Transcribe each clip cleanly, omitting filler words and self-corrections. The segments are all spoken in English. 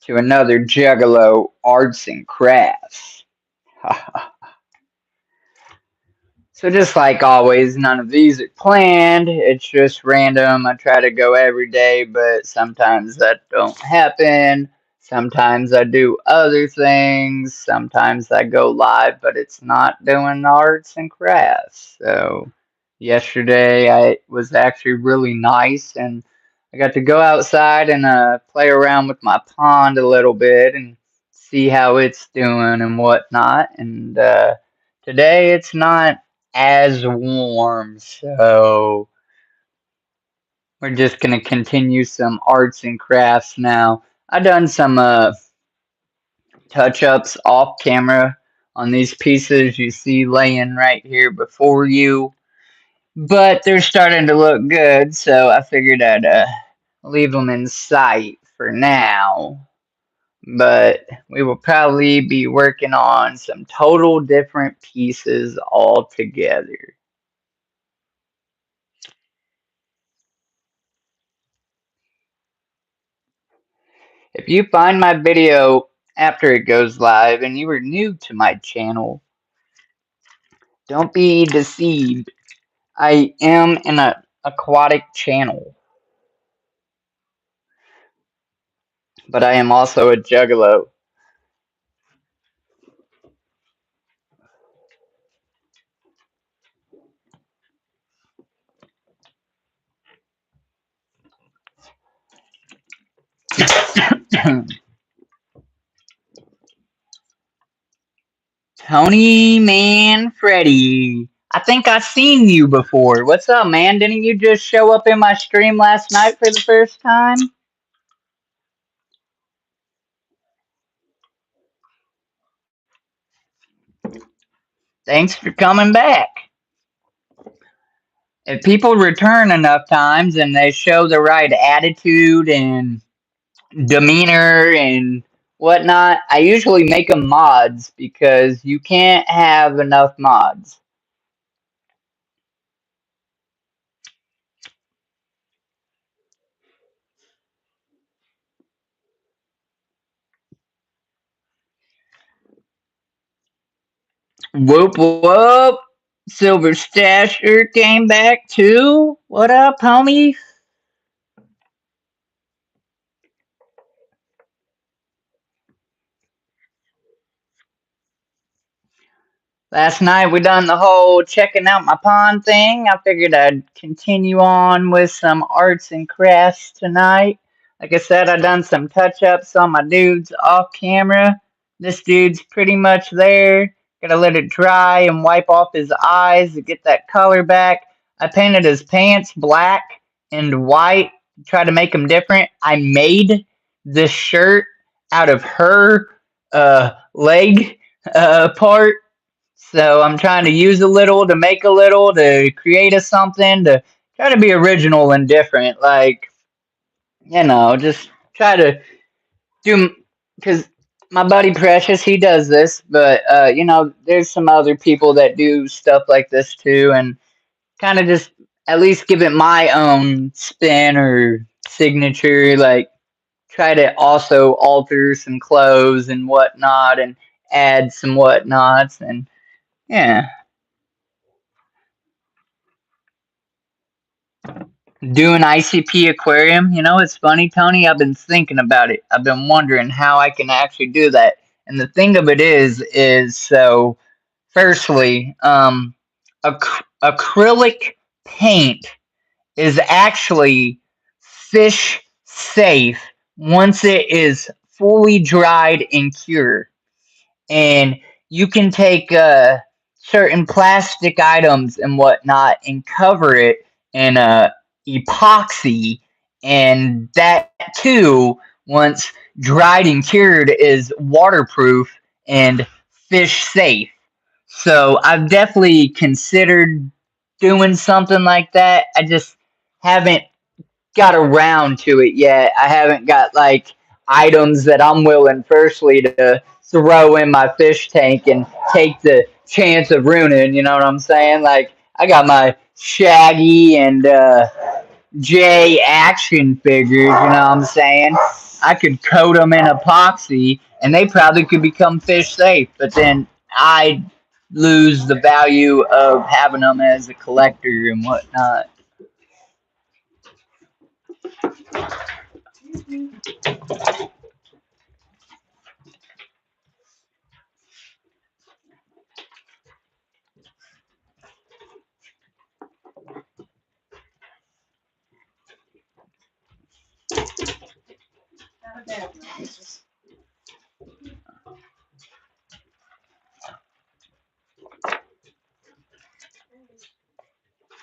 to another Juggalo Arts and Crafts. So just like always, none of these are planned. It's just random. I try to go every day, but sometimes that don't happen. Sometimes I do other things. Sometimes I go live, but it's not doing arts and crafts. So yesterday I was actually really nice and I got to go outside and play around with my pond a little bit and see how it's doing and whatnot. And today it's not as warm, so we're just gonna continue some arts and crafts now. I done some touch ups off camera on these pieces you see laying right here before you, but they're starting to look good, so I figured I'd leave them in sight for now. But we will probably be working on some total different pieces altogether. If you find my video after it goes live and you are new to my channel, don't be deceived. I am an aquatic channel, but I am also a juggalo. Tony Manfredi. I think I've seen you before. What's up, man? Didn't you just show up in my stream last night for the first time? Thanks for coming back. If people return enough times and they show the right attitude and demeanor and whatnot, I usually make them mods because you can't have enough mods. Whoop whoop! Silver Stasher came back too. What up, homie? Last night we done the whole checking out my pond thing. I figured I'd continue on with some arts and crafts tonight. Like I said, I done some touch ups on my dudes off camera. This dude's pretty much there. Gotta let it dry and wipe off his eyes to get that color back. I painted his pants black and white to try to make them different. I made this shirt out of her leg part, so I'm trying to use a little to make a little to create a something to try to be original and different. Like, just try to do, because my buddy Precious, he does this, but there's some other people that do stuff like this too, and kind of just at least give it my own spin or signature. Like, try to also alter some clothes and whatnot, and add some whatnots, and yeah. Do an ICP aquarium. You know, it's funny, Tony. I've been thinking about it. I've been wondering how I can actually do that. And the thing of it is so. Firstly, acrylic paint is actually fish safe once it is fully dried and cured. And you can take certain plastic items and whatnot and cover it in epoxy, and that too, once dried and cured, is waterproof and fish safe. So I've definitely considered doing something like that. I just haven't got around to it yet. I haven't got like items that I'm willing firstly to throw in my fish tank and take the chance of ruining, you know what I'm saying? Like, I got my Shaggy and J action figures, you know what I'm saying? I could coat them in epoxy and they probably could become fish safe, but then I lose the value of having them as a collector and whatnot.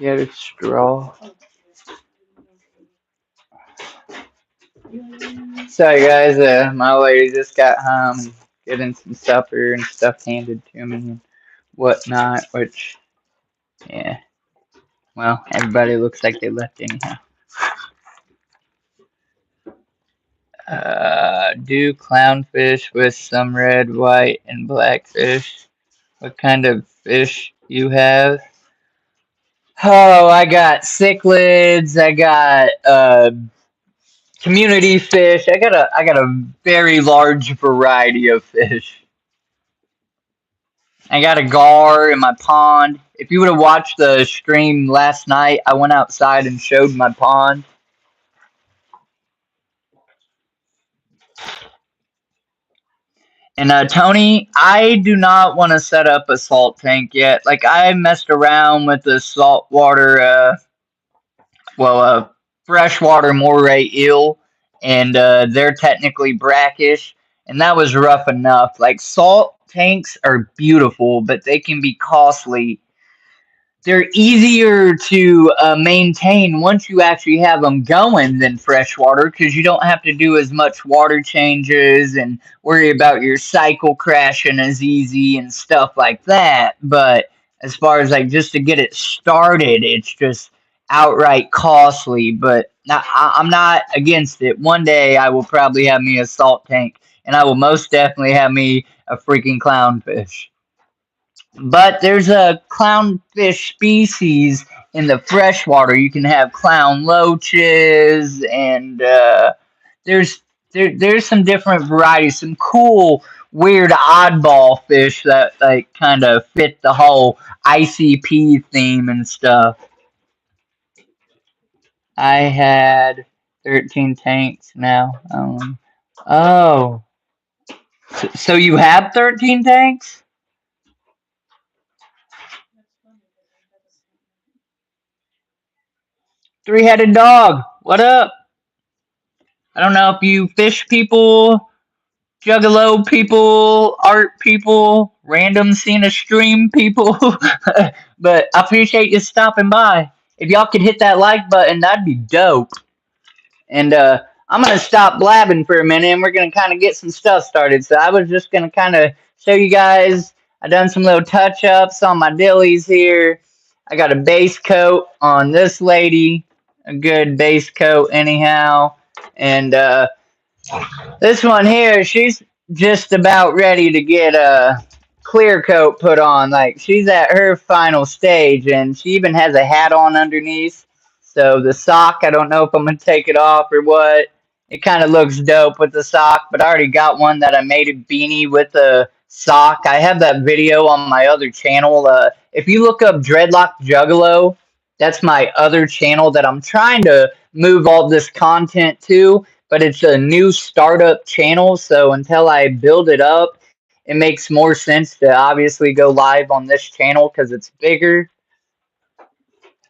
Get a straw. Sorry guys, my lady just got home getting some supper and stuff handed to me and whatnot, which, yeah, well, everybody looks like they left anyhow. Do clownfish with some red, white, and black fish. What kind of fish you have? Oh, I got cichlids. I got community fish. I got a very large variety of fish. I got a gar in my pond. If you would have watched the stream last night, I went outside and showed my pond. And Tony, I do not want to set up a salt tank yet. Like I messed around with the saltwater, freshwater moray eel, and they're technically brackish, and that was rough enough. Like salt tanks are beautiful, but they can be costly. They're easier to maintain once you actually have them going than freshwater because you don't have to do as much water changes and worry about your cycle crashing as easy and stuff like that. But as far as like just to get it started, it's just outright costly. But I'm not against it. One day I will probably have me a salt tank, and I will most definitely have me a freaking clownfish. But there's a clownfish species in the freshwater. You can have clown loaches, and there's some different varieties, some cool, weird, oddball fish that like kind of fit the whole ICP theme and stuff. I had 13 tanks now. Oh, so you have 13 tanks? Three-headed dog. What up? I don't know if you fish people, Juggalo people, art people, random scene of stream people, but I appreciate you stopping by. If y'all could hit that like button, that'd be dope. And I'm gonna stop blabbing for a minute, and we're gonna kind of get some stuff started. So I was just gonna kind of show you guys. I done some little touch ups on my dillies here. I got a base coat on this lady, a good base coat anyhow, and this one here, she's just about ready to get a clear coat put on. Like she's at her final stage, and she even has a hat on underneath. So the sock, I don't know if I'm gonna take it off or what. It kind of looks dope with the sock, but I already got one that I made a beanie with a sock. I have that video on my other channel. If you look up Dreadlock Juggalo, that's my other channel that I'm trying to move all this content to, but it's a new startup channel. So until I build it up, it makes more sense to obviously go live on this channel because it's bigger.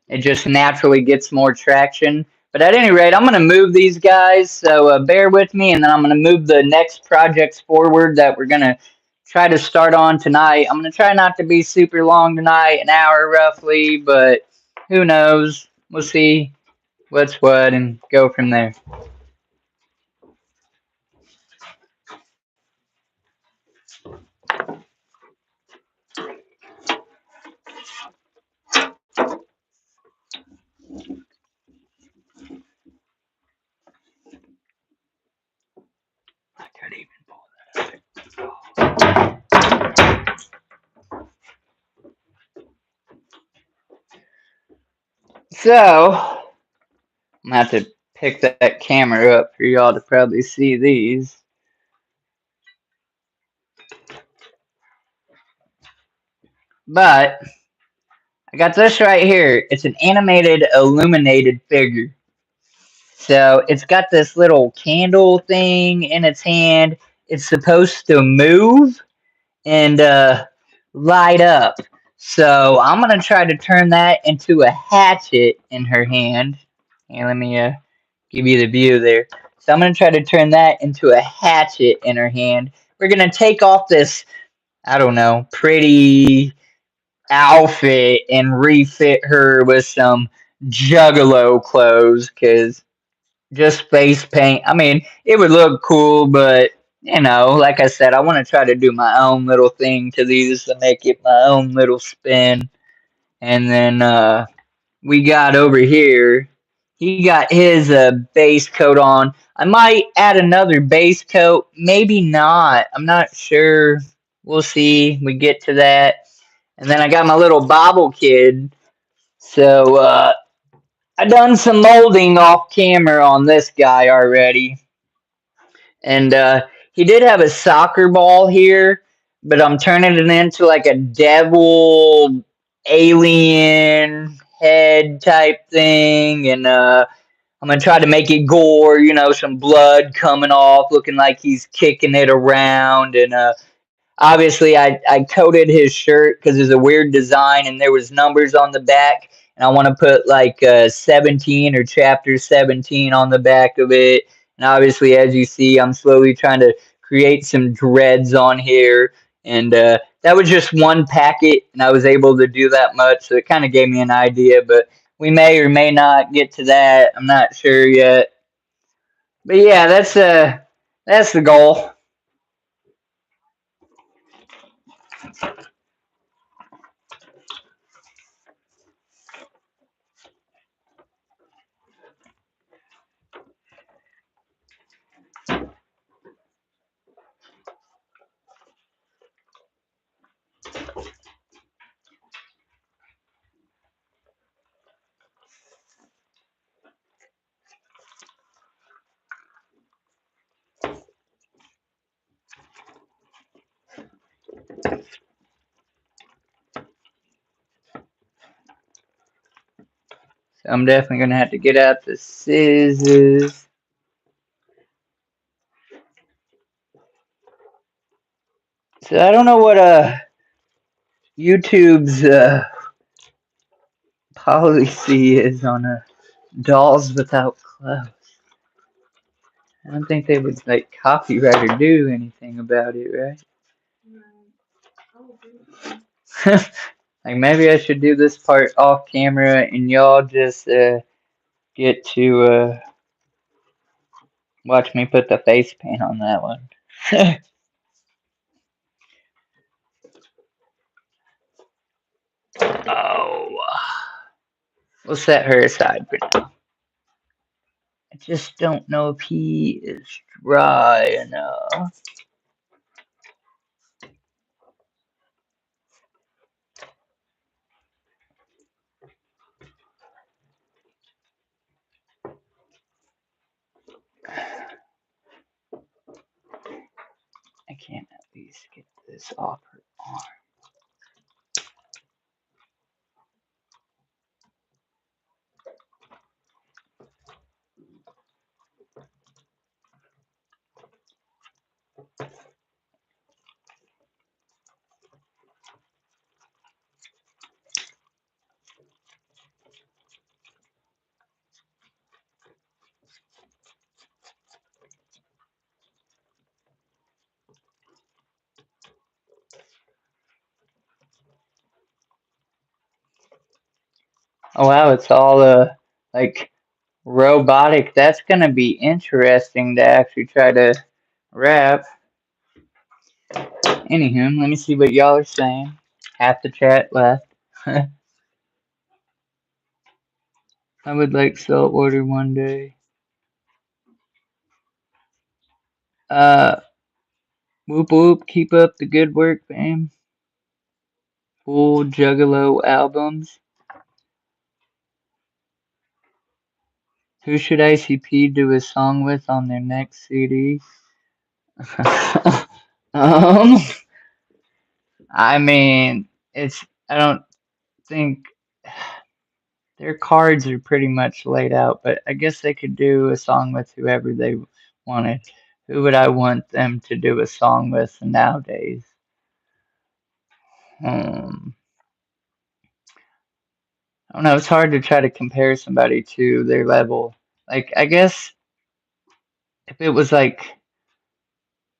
It just naturally gets more traction. But at any rate, I'm going to move these guys, so bear with me, and then I'm going to move the next projects forward that we're going to try to start on tonight. I'm going to try not to be super long tonight, an hour roughly, but who knows? We'll see what's what and go from there. I could even pull that up. So, I'm gonna have to pick that camera up for y'all to probably see these. But I got this right here. It's an animated illuminated figure. So it's got this little candle thing in its hand. It's supposed to move and light up. So I'm gonna try to turn that into a hatchet in her hand. And let me give you the view there. So I'm gonna try to turn that into a hatchet in her hand. We're gonna take off this, I don't know, pretty outfit and refit her with some Juggalo clothes, because just face paint. I mean, it would look cool, but like I said, I want to try to do my own little thing to these to make it my own little spin. And then we got over here, he got his base coat on. I might add another base coat, maybe not. I'm not sure. We'll see. We get to that. And then I got my little bobble kid. So I done some molding off camera on this guy already. And he did have a soccer ball here, but I'm turning it into like a devil alien head type thing. And I'm going to try to make it gore, some blood coming off, looking like he's kicking it around. And obviously, I coated his shirt because there's a weird design and there was numbers on the back. And I want to put like 17 or chapter 17 on the back of it. And obviously, as you see, I'm slowly trying to create some dreads on here. And that was just one packet, and I was able to do that much. So it kind of gave me an idea, but we may or may not get to that. I'm not sure yet. But yeah, that's the goal. So I'm definitely gonna have to get out the scissors. So I don't know what YouTube's policy is on dolls without clothes. I don't think they would like copyright or do anything about it, right? Like maybe I should do this part off camera and y'all just get to watch me put the face paint on that one. Oh, we'll set her aside for now. I just don't know if he is dry enough. I can't at least get this off her arm. Oh wow, it's all like robotic. That's gonna be interesting to actually try to wrap. Anywho, let me see what y'all are saying. Half the chat left. I would like saltwater one day. Uh, whoop whoop, keep up the good work, fam. Full Juggalo albums. Who should ICP do a song with on their next CD? um, I mean, I don't think their cards are pretty much laid out, but I guess they could do a song with whoever they wanted. Who would I want them to do a song with nowadays? Um, I don't know. It's hard to try to compare somebody to their level. Like, I guess if it was like,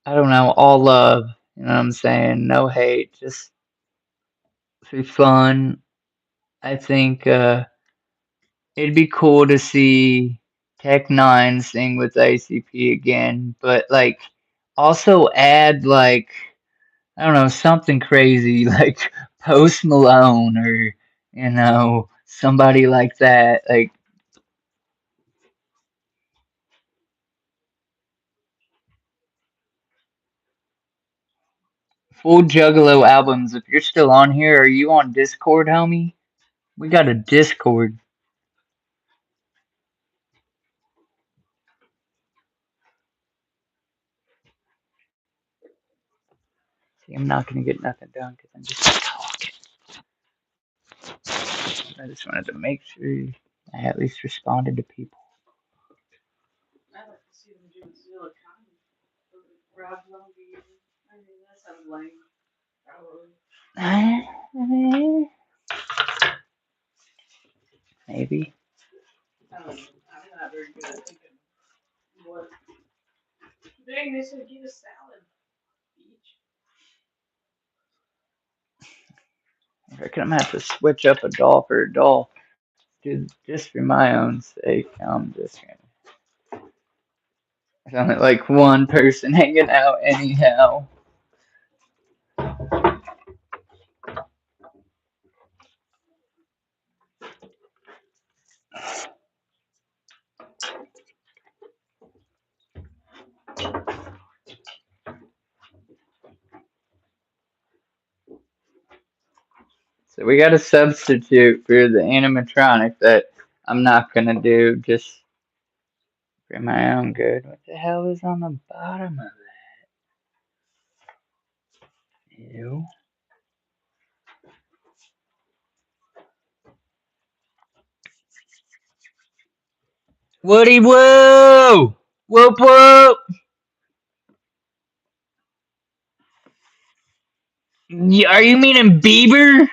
I don't know, all love, you know what I'm saying? No hate, just for fun. I think it'd be cool to see Tech Nine sing with ACP again, but like also add like I don't know something crazy like Post Malone or somebody like that. Like full Juggalo albums. If you're still on here, are you on Discord, homie? We got a Discord. See, I'm not gonna get nothing done because I'm just talking. I just wanted to make sure I at least responded to people. Maybe. I reckon I'm gonna have to switch up a doll for a doll. Dude, just for my own sake. I'm just gonna. There's only like one person hanging out anyhow. So we got a substitute for the animatronic that I'm not gonna do just for my own good. What the hell is on the bottom of it? Ew. Woody woo! Whoop whoop! Are you meaning Bieber?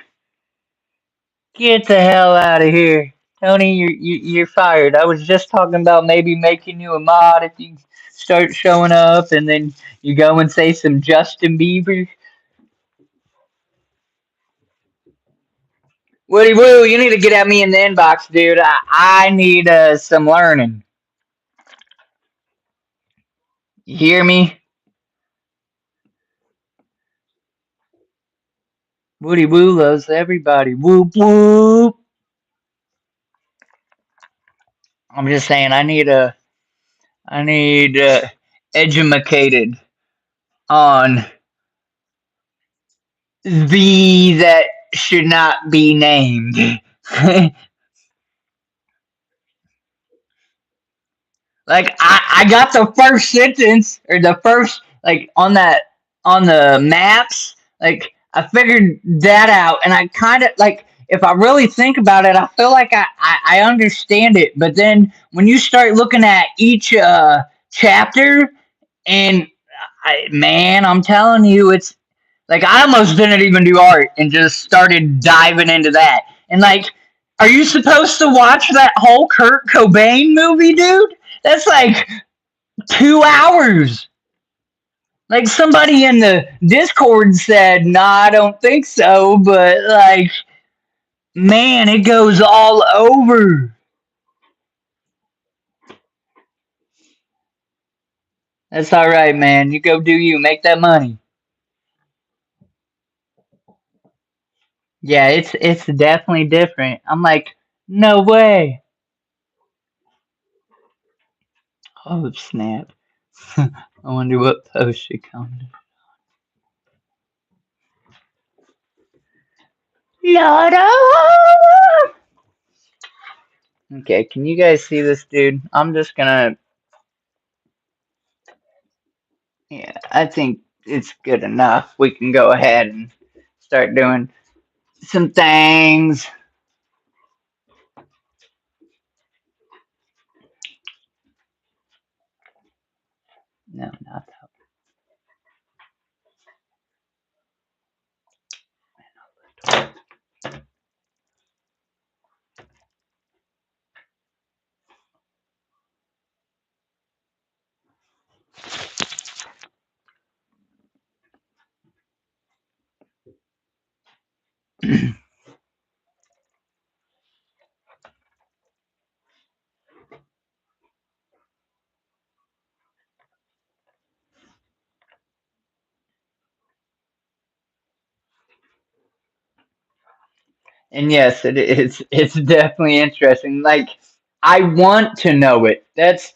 Get the hell out of here. Tony, you're fired. I was just talking about maybe making you a mod if you start showing up and then you go and say some Justin Bieber. Woody Woo, you need to get at me in the inbox, dude. I need some learning. You hear me? Woody Woo loves everybody. Whoop whoop. I'm just saying I need educated on the that should not be named. Like I got the first sentence or the first like on the maps. Like I figured that out, and I kind of like if I really think about it, I feel like I understand it. But then when you start looking at each chapter, and man, I'm telling you, it's like I almost didn't even do art and just started diving into that. And like, are you supposed to watch that whole Kurt Cobain movie, dude? That's like 2 hours. Like somebody in the Discord said, "Nah, I don't think so." But like, man, it goes all over. That's all right, man. You go do you. Make that money. Yeah, it's definitely different. I'm like, no way. Oh snap! I wonder what post she commented. Lord, Okay, can you guys see this dude? I'm just gonna, yeah, I think it's good enough. We can go ahead and start doing some things. No, not that. And yes, it is. It's definitely interesting. Like I want to know it. That's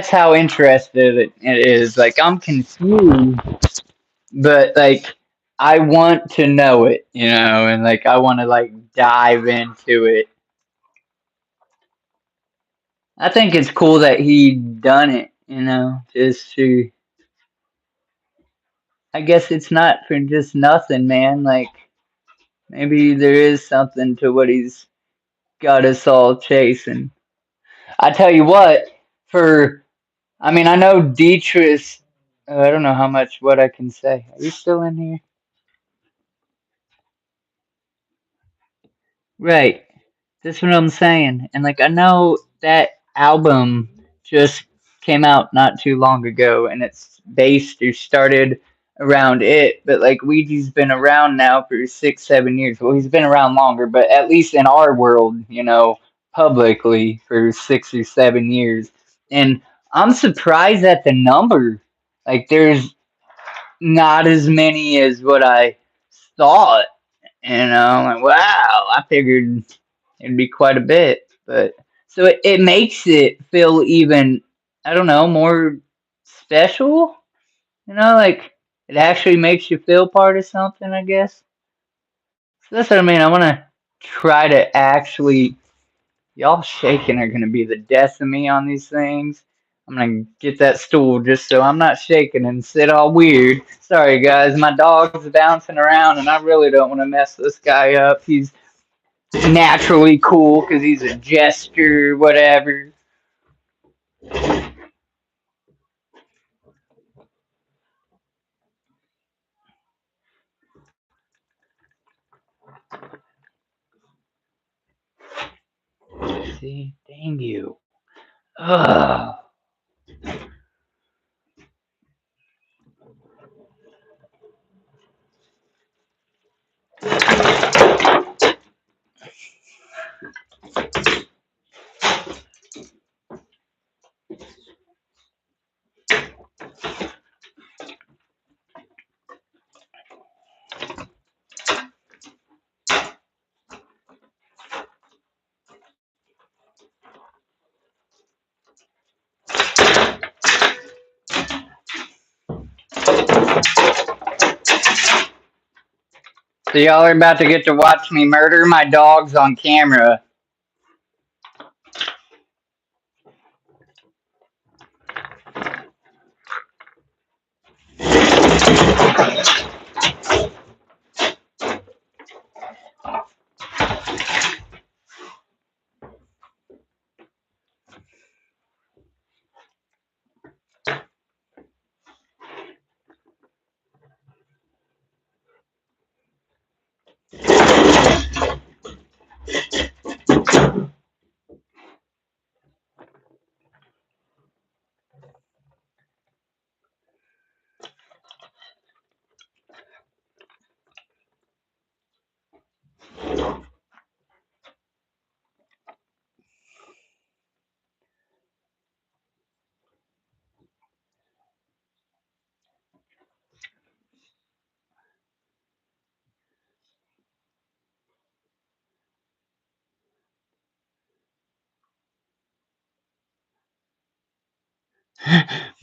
how interested it is. Like I'm confused, but like I want to know it, and like I want to like dive into it. I think it's cool that he done it, just to. I guess it's not for just nothing, man. Like maybe there is something to what he's got us all chasing. I tell you what, for I mean, I know Dietrich. I don't know how much what I can say. Are you still in here? Right. That's what I'm saying. And like I know that album just came out not too long ago and it's based or started around it, but like Ouija's been around now for 6, 7 years. Well, he's been around longer, but at least in our world, publicly for 6 or 7 years. And I'm surprised at the number. Like there's not as many as what I thought. Like, wow, I figured it'd be quite a bit. But so it makes it feel even, I don't know, more special. Like it actually makes you feel part of something, I guess. So that's what I mean. I want to try to actually, y'all shaking are going to be the death of me on these things. I'm going to get that stool just so I'm not shaking and sit all weird. Sorry, guys. My dog's bouncing around and I really don't want to mess this guy up. He's naturally cool because he's a jester, whatever. See, dang you. Ugh. So y'all are about to get to watch me murder my dogs on camera.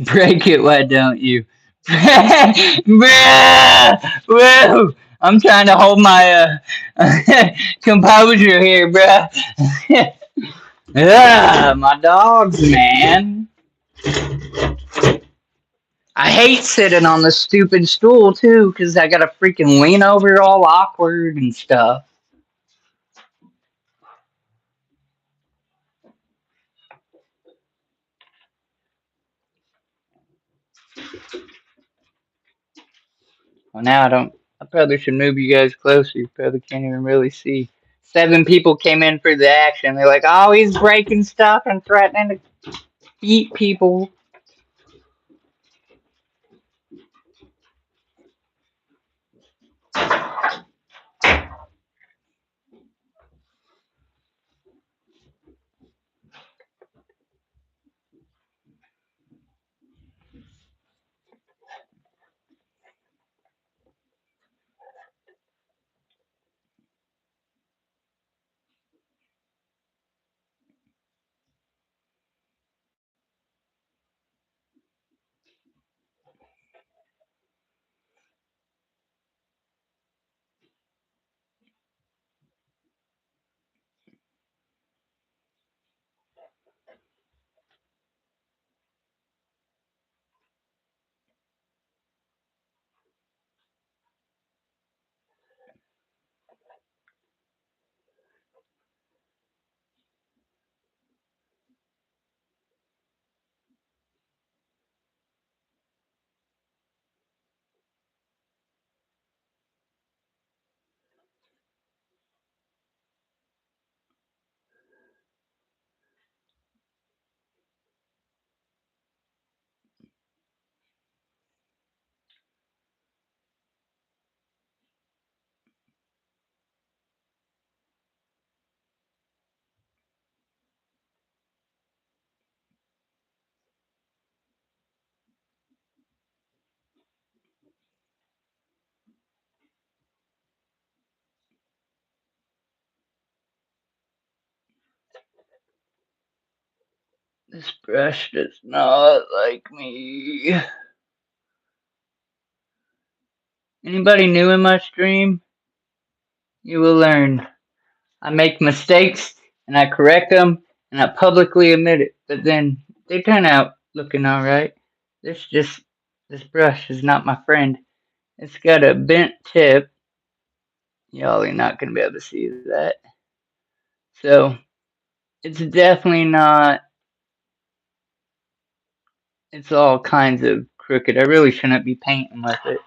Break it, why don't you? Bruh! Whoa! I'm trying to hold my composure here, bruh. Yeah, my dogs, man. I hate sitting on the stupid stool too, 'cause I gotta freaking lean over all awkward and stuff. Well, now I don't. I probably should move you guys closer. You probably can't even really see. 7 people came in for the action. They're like, "Oh, he's breaking stuff and threatening to beat people." This brush does not like me. Anybody new in my stream? You will learn. I make mistakes and I correct them and I publicly admit it, but then they turn out looking alright. This brush is not my friend. It's got a bent tip. Y'all are not gonna be able to see that. So it's definitely not. It's all kinds of crooked. I really shouldn't be painting with it.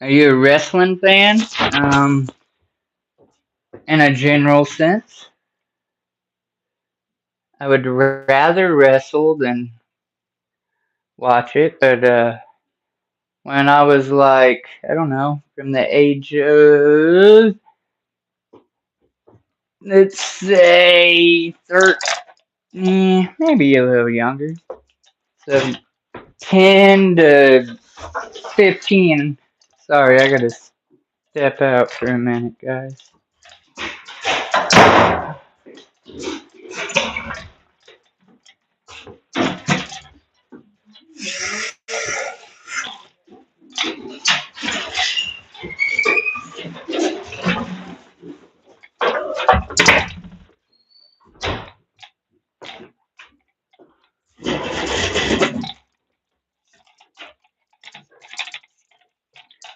Are you a wrestling fan? In a general sense, I would rather wrestle than watch it, but when I was like, I don't know, from the age of, let's say, 13, maybe a little younger, so 10 to 15. Sorry, I gotta step out for a minute, guys.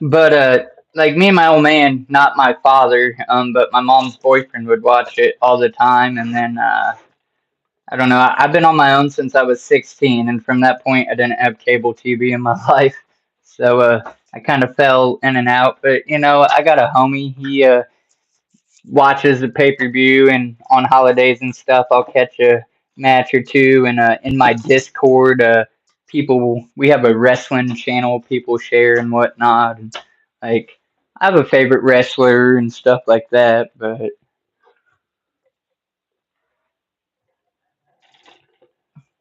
But like me and my old man, not my father, but my mom's boyfriend would watch it all the time, and then I don't know. I've been on my own since I was 16, and from that point, I didn't have cable TV in my life, so I kind of fell in and out. But I got a homie. He watches the pay per view, and on holidays and stuff, I'll catch a match or two. And in my Discord, we have a wrestling channel people share and whatnot. And like, I have a favorite wrestler and stuff like that. But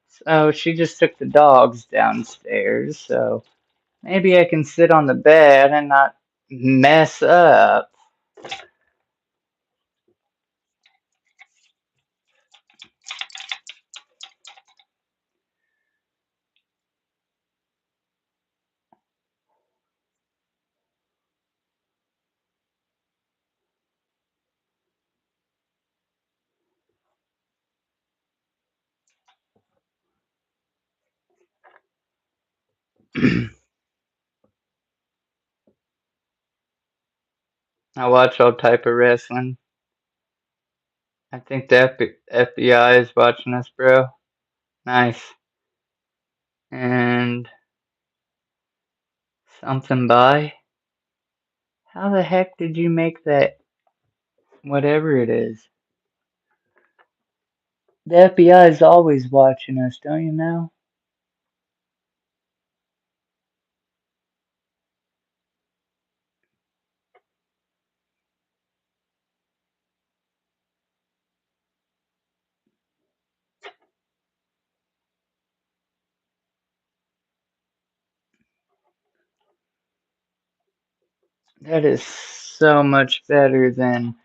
so she just took the dogs downstairs. So maybe I can sit on the bed and not mess up. I watch all type of wrestling. I think the FBI is watching us, bro. Nice. And something by. How the heck did you make that? Whatever it is. The FBI is always watching us, don't you know? That is so much better than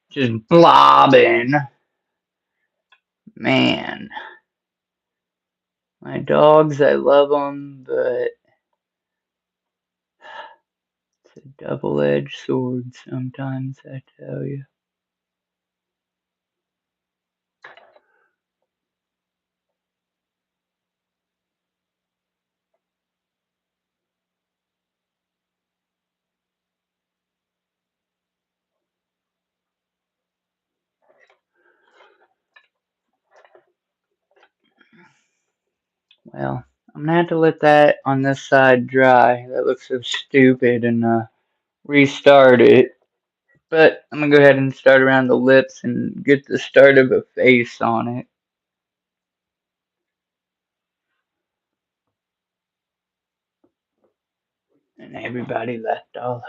just blobbing. Man. My dogs, I love them, but it's a double-edged sword sometimes, I tell you. Well, I'm gonna have to let that on this side dry. That looks so stupid and restart it. But I'm gonna go ahead and start around the lips and get the start of a face on it. And everybody left all over.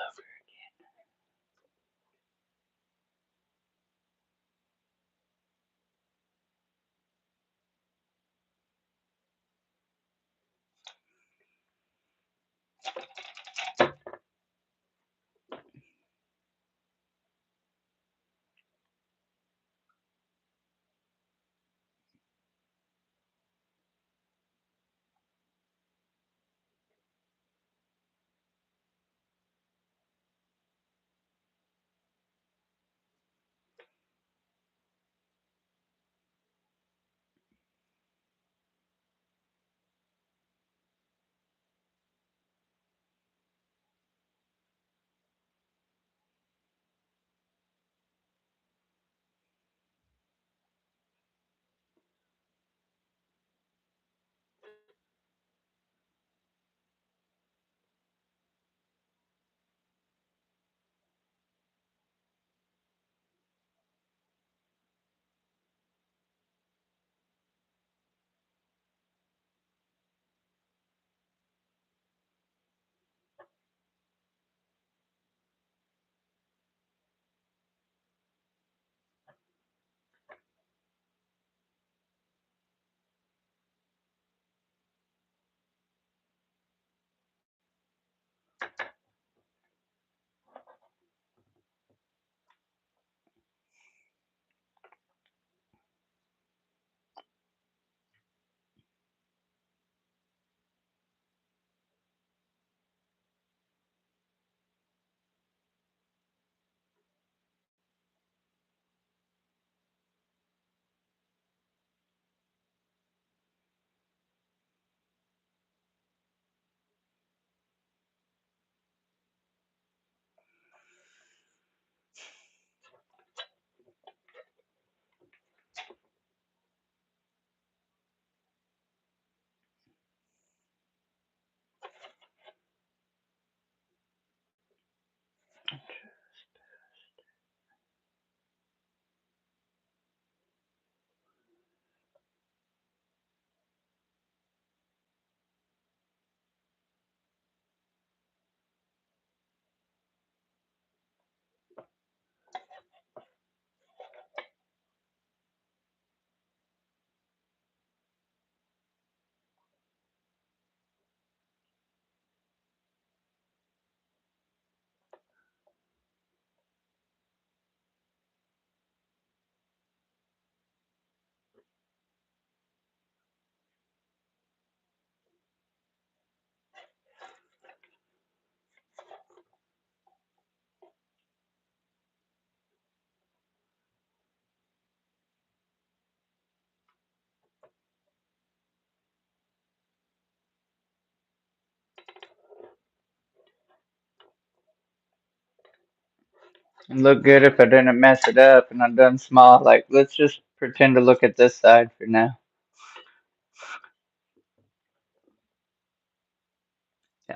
It'd look good if I didn't mess it up and I done small. Like, let's just pretend to look at this side for now.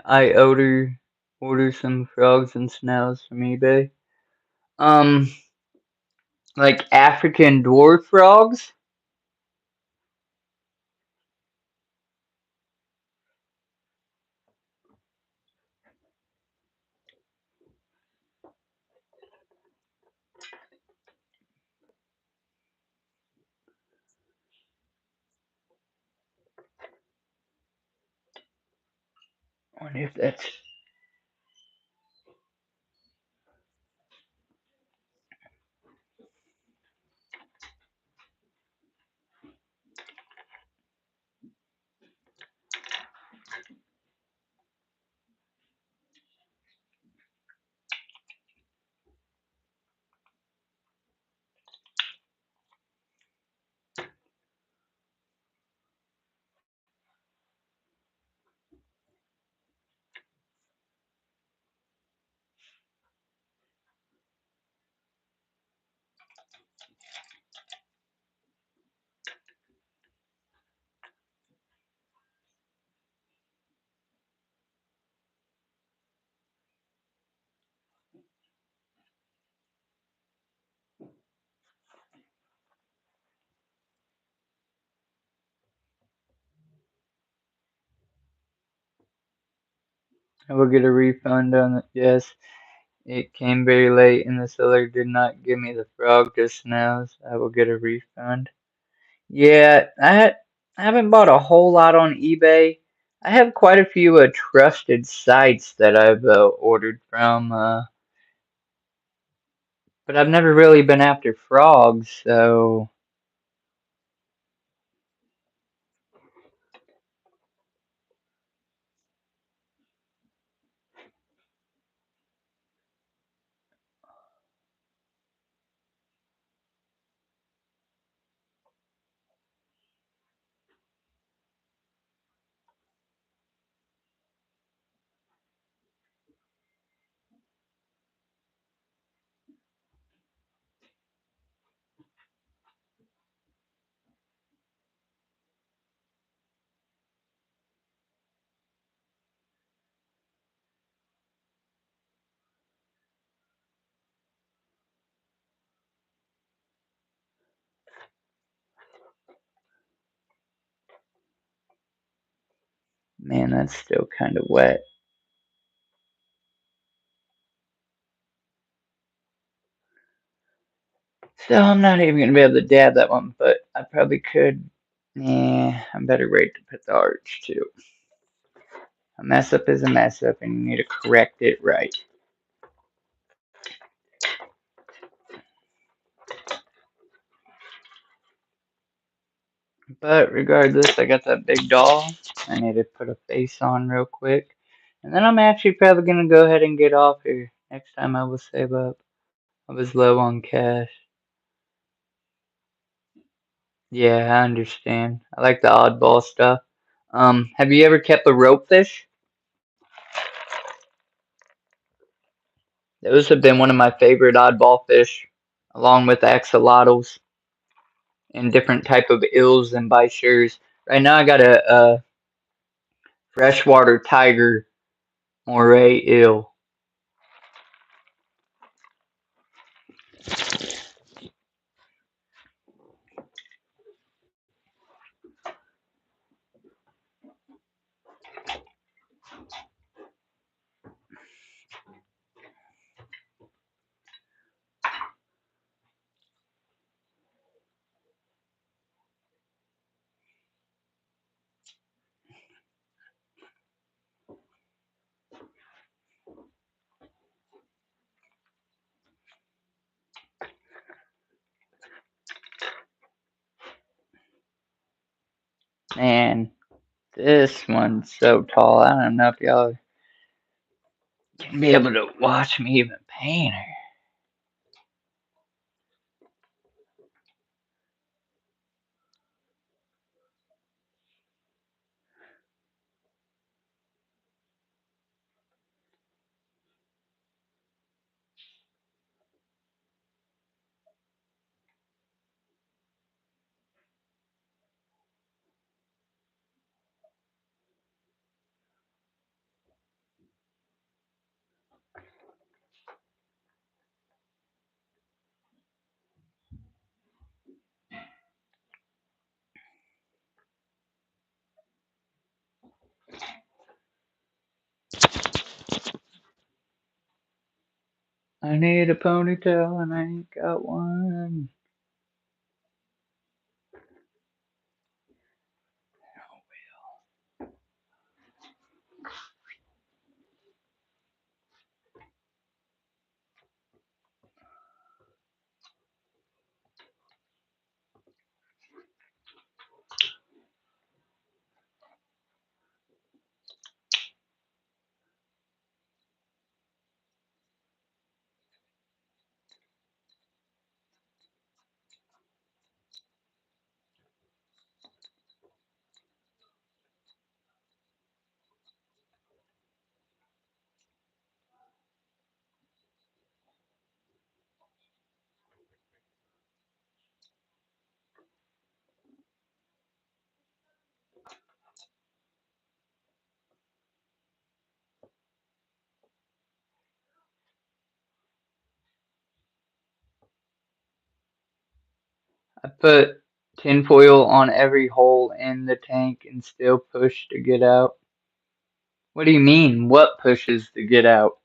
I order some frogs and snails from eBay. Um, like African dwarf frogs. I wonder if that's. I will get a refund on it. Yes, it came very late and the seller did not give me the frog just now, so I will get a refund. Yeah, I haven't bought a whole lot on eBay. I have quite a few trusted sites that I've ordered from, but I've never really been after frogs, so man, that's still kind of wet. So I'm not even gonna be able to dab that one, but I probably could. Yeah, I'm better wait to put the arch too. A mess up is a mess up, and you need to correct it right. But regardless, I got that big doll. I need to put a face on real quick. And then I'm actually probably gonna go ahead and get off here. Next time I will save up. I was low on cash. Yeah, I understand. I like the oddball stuff. Have you ever kept a rope fish? Those have been one of my favorite oddball fish, along with axolotls and different type of eels and bichires. Right now I got a freshwater tiger moray eel. Man, this one's so tall. I don't know if y'all can be able to watch me even paint her. I need a ponytail and I ain't got one. I put tinfoil on every hole in the tank and still push to get out. What do you mean? What pushes to get out?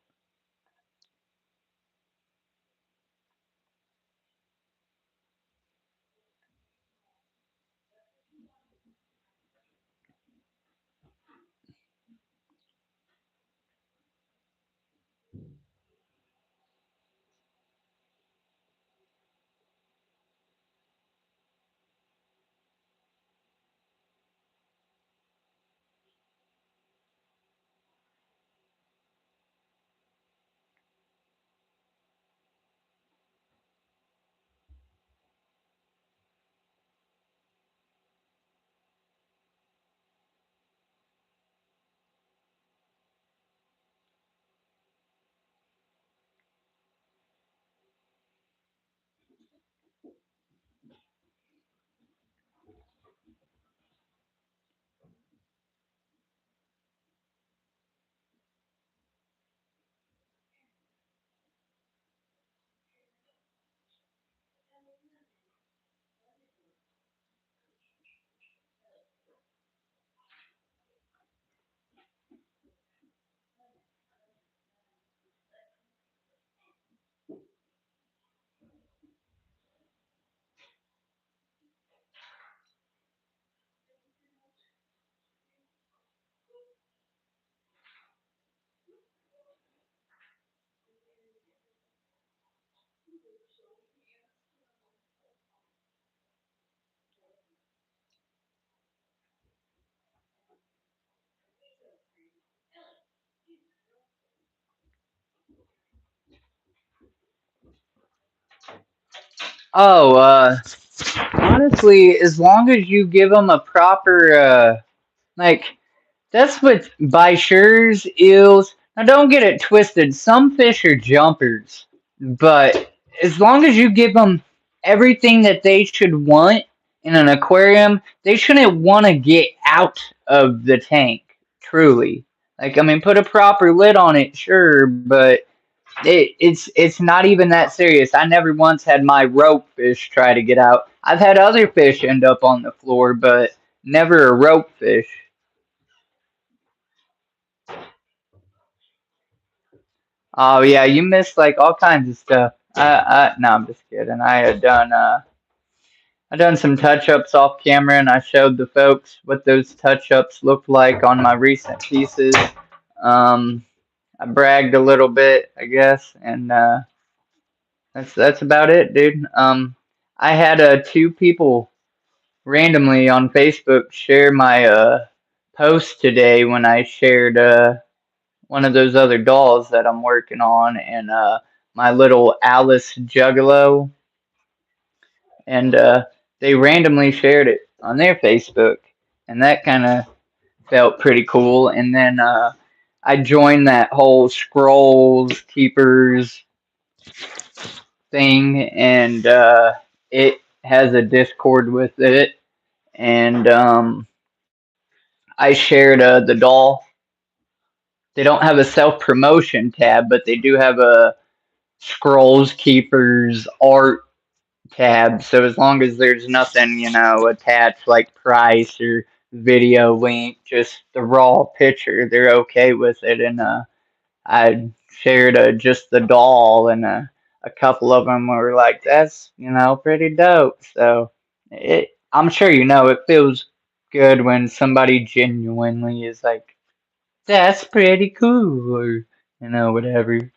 Oh, honestly, as long as you give them a proper, like, that's what Bishers, eels. Now, don't get it twisted. Some fish are jumpers, but as long as you give them everything that they should want in an aquarium, they shouldn't want to get out of the tank. Truly, like I mean, put a proper lid on it, sure, but it's not even that serious. I never once had my rope fish try to get out. I've had other fish end up on the floor, but never a rope fish. Oh yeah, you missed like all kinds of stuff. No, I'm just kidding. I done some touch ups off camera, and I showed the folks what those touch ups looked like on my recent pieces. Um, I bragged a little bit, I guess, and that's about it, dude. I had two people randomly on Facebook share my post today when I shared one of those other dolls that I'm working on, and my little Alice Juggalo, and they randomly shared it on their Facebook, and that kind of felt pretty cool. And then I joined that whole scrolls keepers thing, and it has a Discord with it, and I shared the doll. They don't have a self promotion tab, but they do have a scrolls keepers art tab. So as long as there's nothing, attached like price or video link, just the raw picture, they're okay with it. And I shared just the doll, and a couple of them were like, "That's pretty dope." So I'm sure it feels good when somebody genuinely is like, "That's pretty cool," or whatever.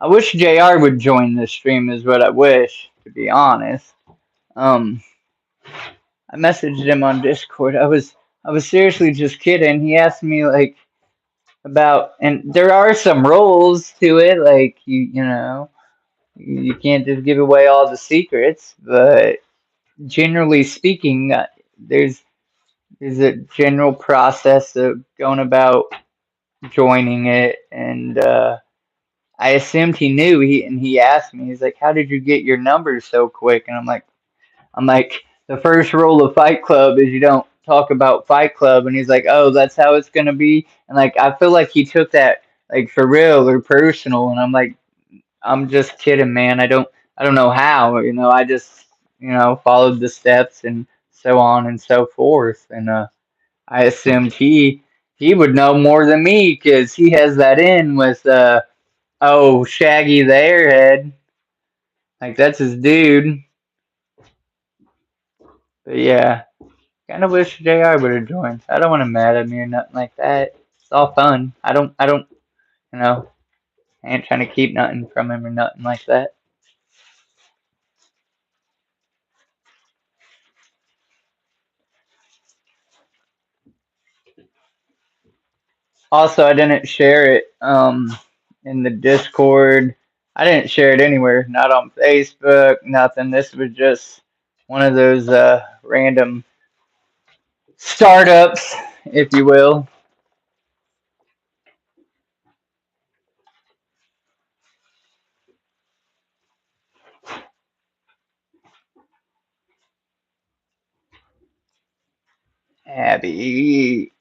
I wish JR would join this stream. Is what I wish, to be honest. Um, I messaged him on Discord. I was seriously just kidding. He asked me like about, and there are some rules to it, like you can't just give away all the secrets, but generally speaking, there's a general process of going about joining it, and I assumed he knew. He asked me, he's like, "How did you get your numbers so quick?" And I'm like, the first rule of Fight Club is you don't talk about Fight Club. And he's like, "Oh, that's how it's gonna be." And like, I feel like he took that like for real or personal. And I'm like, I'm just kidding, man. I don't know how. I just followed the steps and so on and so forth. And I assumed he would know more than me because he has that in with oh, Shaggy the Airhead. Like that's his dude. But yeah. Kind of wish JR would have joined. I don't want him mad at me or nothing like that. It's all fun. I don't, you know, I ain't trying to keep nothing from him or nothing like that. Also, I didn't share it in the Discord. I didn't share it anywhere, not on Facebook, nothing. This was just one of those random startups, if you will. Abby.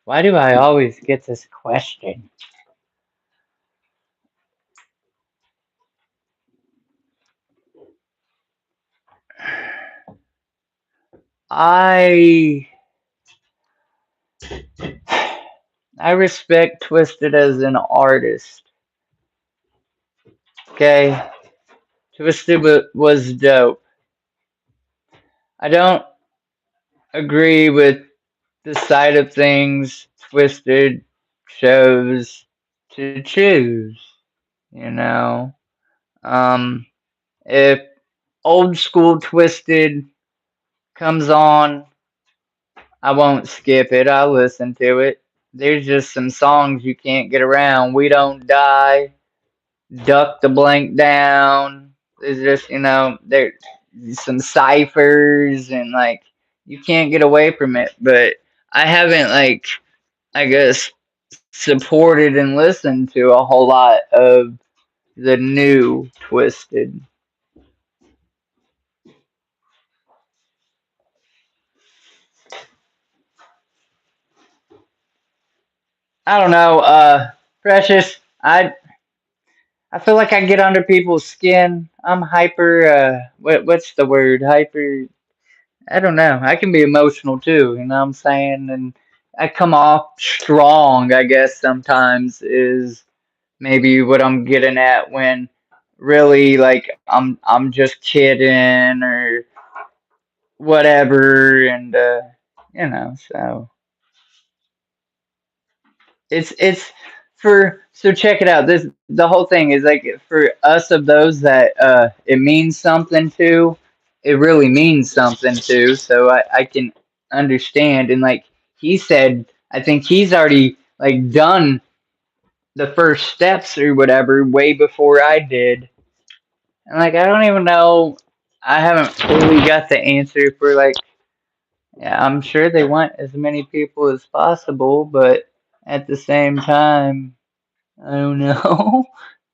Why do I always get this question? I I respect Twisted as an artist. Okay, Twisted was dope. I don't agree with the side of things Twisted chose to choose. You know, um, if old school Twisted comes on, I won't skip it. I'll listen to it. There's just some songs you can't get around. We Don't Die, Duck the Blank Down. There's just, there's some ciphers and like you can't get away from it. But I haven't like I guess supported and listened to a whole lot of the new Twisted. I don't know, Precious. I feel like I get under people's skin. I'm hyper. What's the word? Hyper. I don't know. I can be emotional too. You know what I'm saying? And I come off strong. I guess sometimes is maybe what I'm getting at when really like I'm just kidding or whatever. And so it's for so check it out. This the whole thing is like for us of those that it means something to, it really means something to. So I can understand and like he said, I think he's already like done the first steps or whatever way before I did. And like I don't even know. I haven't fully got the answer for like, yeah, I'm sure they want as many people as possible, but at the same time, I don't know,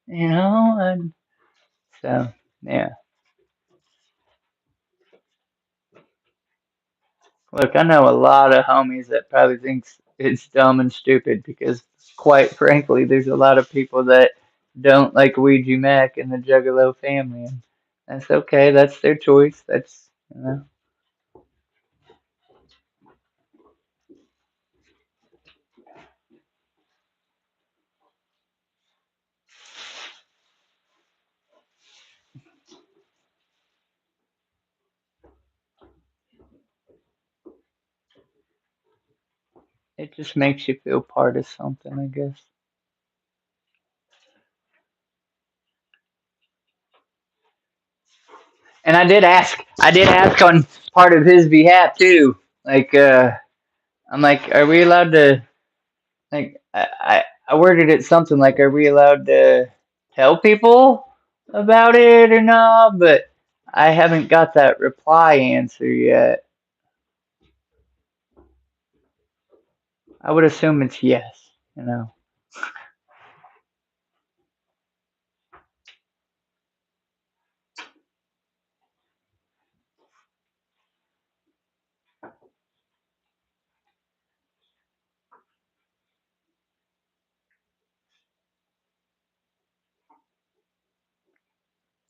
you know, and so yeah. Look, I know a lot of homies that probably thinks it's dumb and stupid because, quite frankly, there's a lot of people that don't like Ouija Mac and the Juggalo family, and that's okay. That's their choice. That's you know, it just makes you feel part of something, I guess. And I did ask on part of his behalf too. Like, I'm like, are we allowed to? Like, I worded it something like, are we allowed to tell people about it or not? But I haven't got that reply answer yet. I would assume it's yes, you know.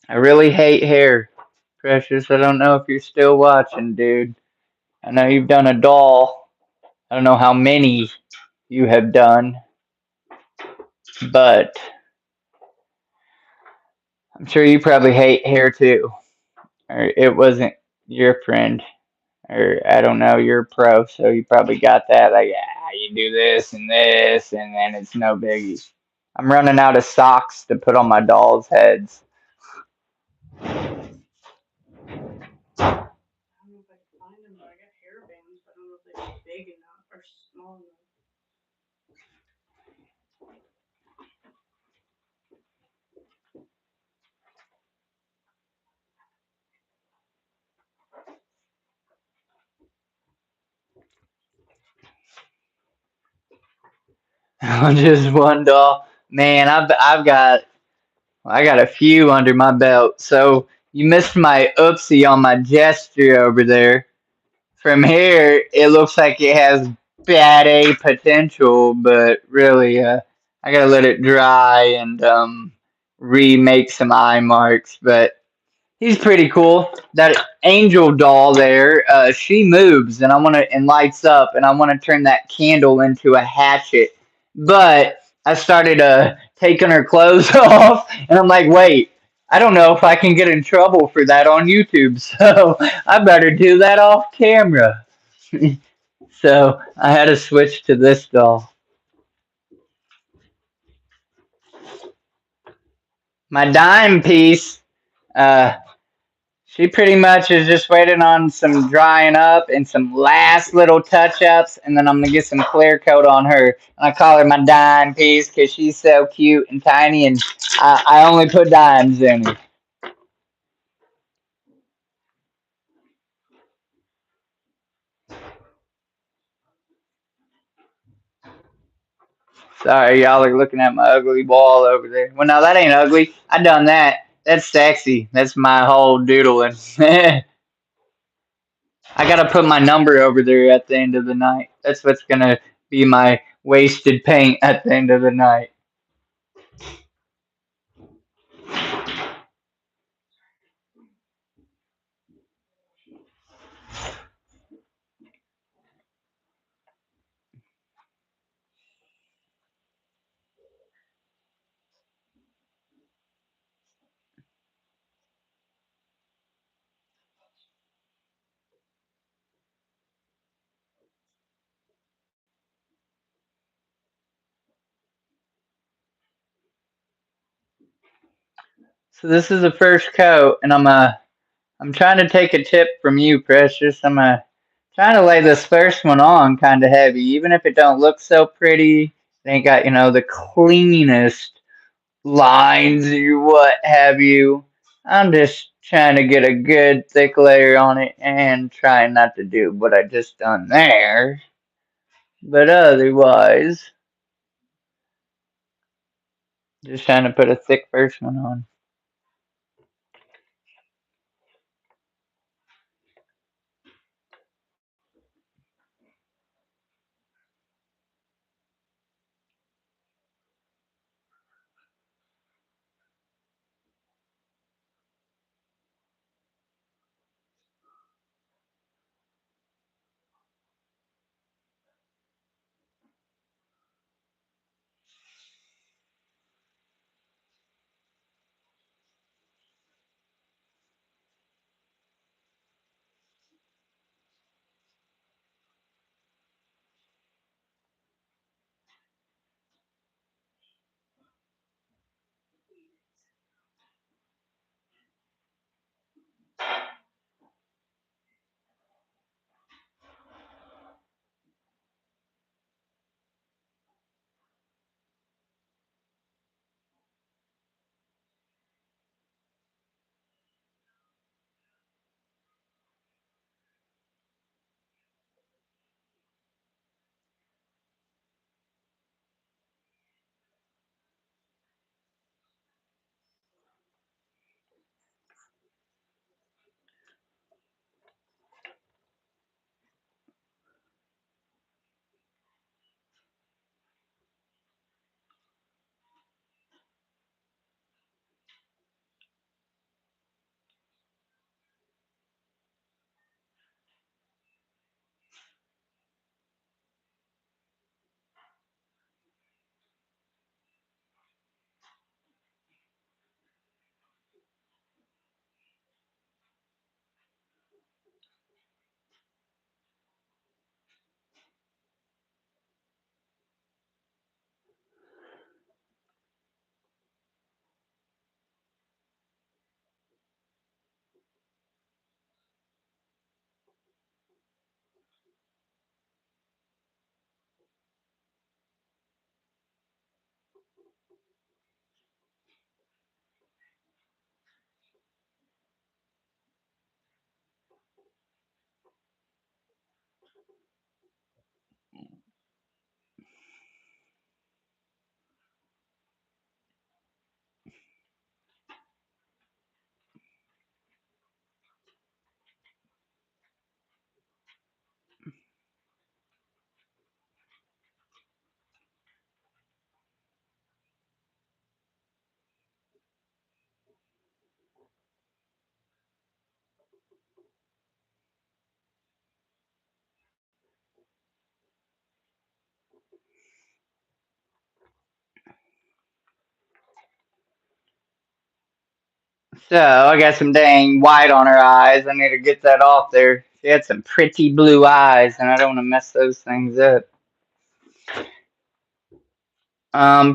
I really hate hair, Precious. I don't know if you're still watching, dude. I know you've done a doll. I don't know how many you have done, but I'm sure you probably hate hair too. Or it wasn't your friend. Or I don't know, you're a pro, so you probably got that. Like, yeah, you do this, and then it's no biggie. I'm running out of socks to put on my dolls' heads. Just one doll. Man, I got a few under my belt. So you missed my oopsie on my gesture over there. From here, it looks like it has bad A potential, but really, I gotta let it dry and remake some eye marks. But he's pretty cool. That angel doll there, she moves and I want to and lights up, and I want to turn that candle into a hatchet. But I started taking her clothes off, and I'm like, wait, I don't know if I can get in trouble for that on YouTube, so I better do that off camera. So I had to switch to this doll. My dime piece. Uh, She pretty much is just waiting on some drying up and some last little touch ups, and then I'm gonna get some clear coat on her. And I call her my dime piece because she's so cute and tiny, and I only put dimes in her. Sorry, y'all are looking at my ugly wall over there. Well, no, that ain't ugly. I done that. That's sexy. That's my whole doodling. I gotta put my number over there at the end of the night. That's what's gonna be my wasted paint at the end of the night. So this is the first coat, and I'm trying to take a tip from you, Precious. I'm trying to lay this first one on kind of heavy, even if it don't look so pretty. It ain't got the cleanest lines or what have you. I'm just Trying to get a good thick layer on it and trying not to do what I just done there. But otherwise, just trying to put a thick first one on. So I got some dang white on her eyes. I need to get that off there. She had some pretty blue eyes, and I don't want to mess those things up.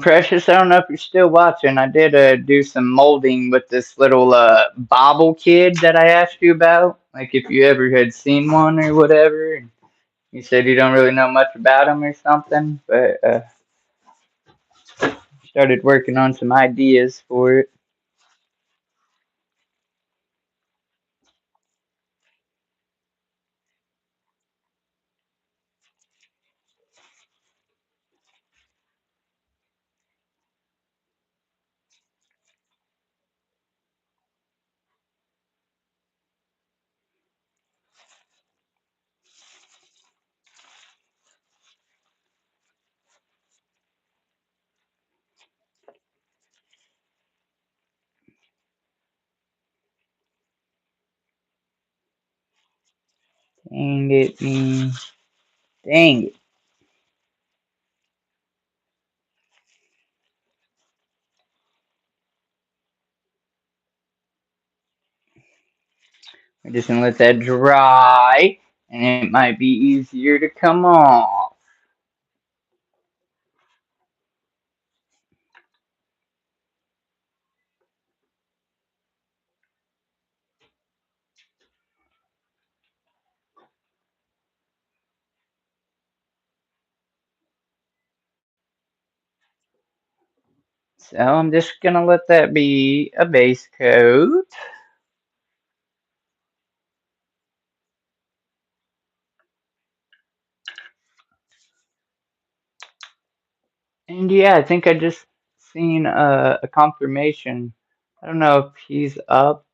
Precious, I don't know if you're still watching. I did do some molding with this little bobble kid that I asked you about. Like if you ever had seen one or whatever. You said you don't really know much about them or something, but started working on some ideas for it. Dang it, me. Dang it. We're just gonna let that dry, and it might be easier to come off. So I'm just gonna let that be a base coat. And yeah, I think I just seen a confirmation. I don't know if he's up.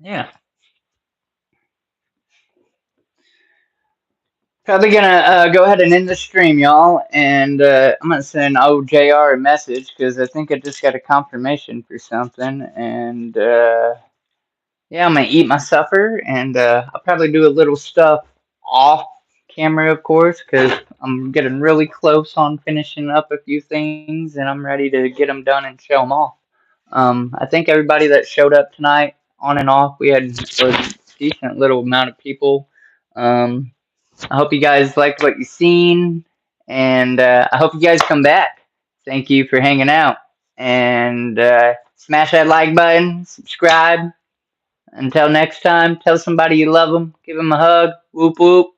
Yeah. Probably gonna go ahead and end the stream, y'all, and I'm gonna send OJR a message because I think I just got a confirmation for something, and yeah, I'm gonna eat my supper, and I'll probably do a little stuff off camera, of course, because I'm getting really close on finishing up a few things, and I'm ready to get them done and show them off. I think everybody that showed up tonight, on and off, we had a decent little amount of people. Um, I hope you guys liked what you seen, and I hope you guys come back. Thank you for hanging out, and smash that like button, subscribe. Until next time, tell somebody you love them, give them a hug, whoop whoop.